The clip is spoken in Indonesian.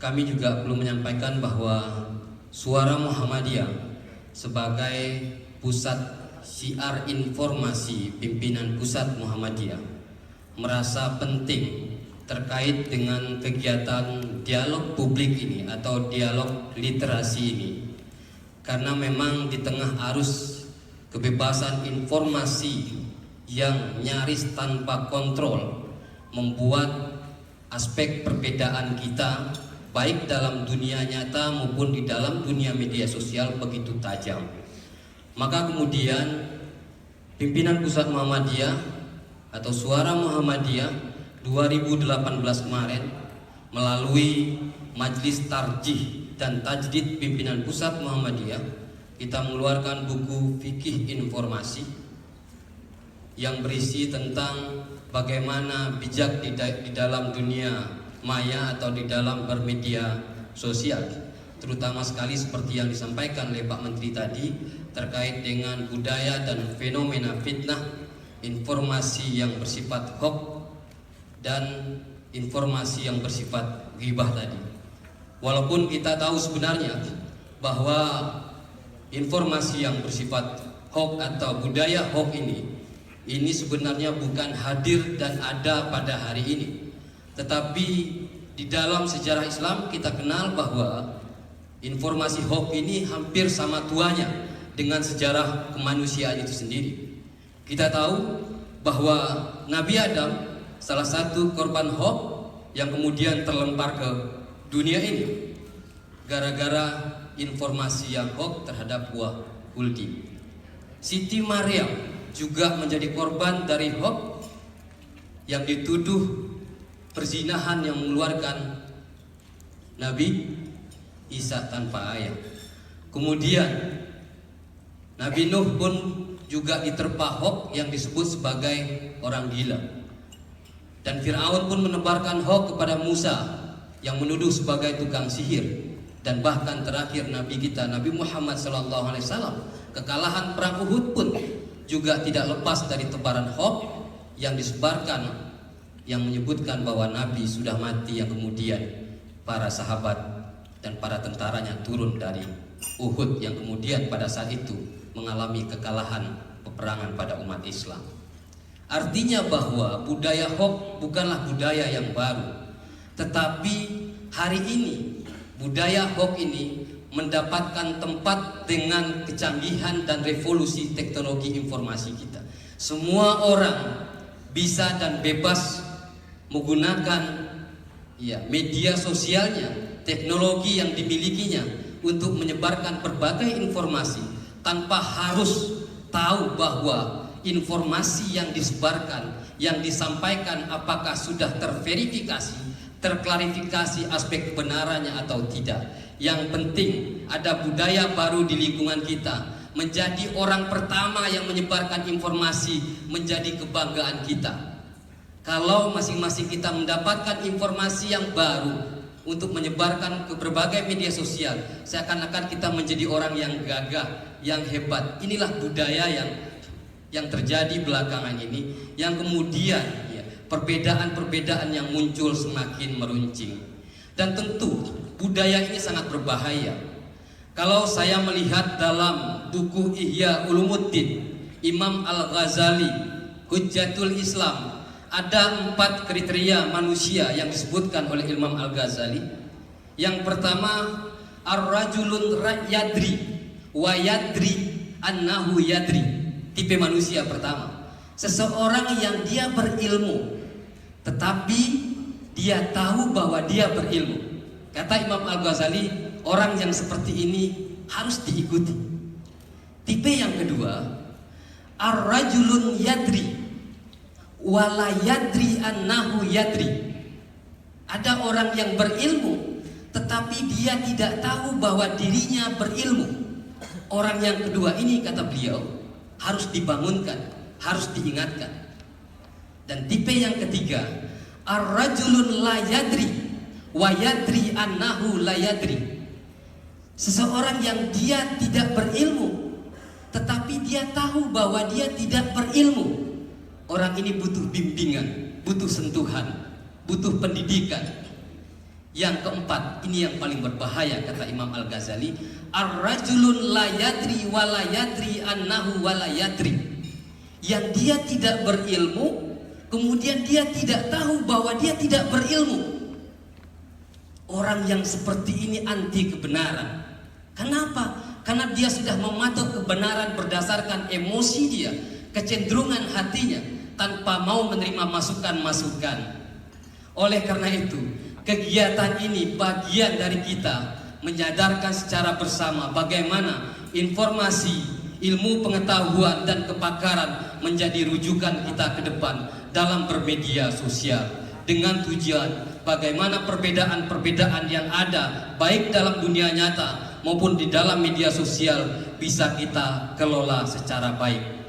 kami juga perlu menyampaikan bahwa Suara Muhammadiyah sebagai pusat syiar informasi pimpinan pusat Muhammadiyah merasa penting terkait dengan kegiatan dialog publik ini atau dialog literasi ini, karena memang di tengah arus kebebasan informasi yang nyaris tanpa kontrol membuat aspek perbedaan kita baik dalam dunia nyata maupun di dalam dunia media sosial begitu tajam. Maka kemudian pimpinan pusat Muhammadiyah atau Suara Muhammadiyah 2018 kemarin melalui Majelis Tarjih dan Tajdid pimpinan pusat Muhammadiyah, kita mengeluarkan buku fikih informasi yang berisi tentang bagaimana bijak di dalam dunia maya atau di dalam bermedia sosial, terutama sekali seperti yang disampaikan oleh Pak Menteri tadi terkait dengan budaya dan fenomena fitnah, informasi yang bersifat hoax dan informasi yang bersifat ghibah tadi. Walaupun kita tahu sebenarnya bahwa informasi yang bersifat hoax atau budaya hoax ini sebenarnya bukan hadir dan ada pada hari ini. Tetapi di dalam sejarah Islam kita kenal bahwa informasi hoax ini hampir sama tuanya dengan sejarah kemanusiaan itu sendiri. Kita tahu bahwa Nabi Adam salah satu korban hoax yang kemudian terlempar ke dunia ini gara-gara informasi yang hoax terhadap buah kuldi. Siti Maryam juga menjadi korban dari hoax yang dituduh perzinahan yang mengeluarkan Nabi Isa tanpa ayah. Kemudian Nabi Nuh pun juga diterpa hoax yang disebut sebagai orang gila. Dan Fir'aun pun menebarkan hoax kepada Musa yang menuduh sebagai tukang sihir. Dan bahkan terakhir Nabi kita Nabi Muhammad SAW, kekalahan perang Uhud pun juga tidak lepas dari tebaran hoax yang disebarkan yang menyebutkan bahwa Nabi sudah mati, yang kemudian para sahabat dan para tentaranya turun dari Uhud yang kemudian pada saat itu mengalami kekalahan peperangan pada umat Islam. Artinya bahwa budaya hoax bukanlah budaya yang baru, tetapi hari ini budaya hoax ini mendapatkan tempat dengan kecanggihan dan revolusi teknologi informasi kita. Semua orang bisa dan bebas menggunakan media sosialnya, teknologi yang dimilikinya untuk menyebarkan berbagai informasi tanpa harus tahu bahwa informasi yang disebarkan, yang disampaikan apakah sudah terverifikasi, terklarifikasi aspek kebenarannya atau tidak. Yang penting ada budaya baru di lingkungan kita, menjadi orang pertama yang menyebarkan informasi menjadi kebanggaan kita. Kalau masing-masing kita mendapatkan informasi yang baru untuk menyebarkan ke berbagai media sosial, seakan-akan kita menjadi orang yang gagah, yang hebat. Inilah budaya yang terjadi belakangan ini, yang kemudian perbedaan-perbedaan yang muncul semakin meruncing. Dan tentu budaya ini sangat berbahaya. Kalau saya melihat dalam buku Ihya Ulumuddin Imam Al-Ghazali Hujjatul Islam, ada 4 kriteria manusia yang disebutkan oleh Imam Al-Ghazali. Yang pertama, ar-rajulun yadri wa yadri annahu yadri. Tipe manusia pertama, seseorang yang dia berilmu tetapi dia tahu bahwa dia berilmu. Kata Imam Al-Ghazali, orang yang seperti ini harus diikuti. Tipe yang kedua, ar-rajulun yadri wala yadri annahu yadri. Ada orang yang berilmu tetapi dia tidak tahu bahwa dirinya berilmu. Orang yang kedua ini, kata beliau, harus dibangunkan, harus diingatkan. Dan tipe yang ketiga, ar-rajulun la yadri wa yadri annahu la yadri. Seseorang yang dia tidak berilmu tetapi dia tahu bahwa dia tidak berilmu. Orang ini butuh bimbingan, butuh sentuhan, butuh pendidikan. Yang keempat, ini yang paling berbahaya kata Imam Al-Ghazali, ar-rajulun la yadri wa la yadri annahu wa la yadri. Yang dia tidak berilmu, kemudian dia tidak tahu bahwa dia tidak berilmu. Orang yang seperti ini anti kebenaran. Kenapa? Karena dia sudah mematok kebenaran berdasarkan emosi dia, kecenderungan hatinya, tanpa mau menerima masukan-masukan. Oleh karena itu, kegiatan ini bagian dari kita menyadarkan secara bersama bagaimana informasi, ilmu pengetahuan dan kepakaran menjadi rujukan kita ke depan dalam bermedia sosial, dengan tujuan bagaimana perbedaan-perbedaan yang ada baik dalam dunia nyata maupun di dalam media sosial bisa kita kelola secara baik.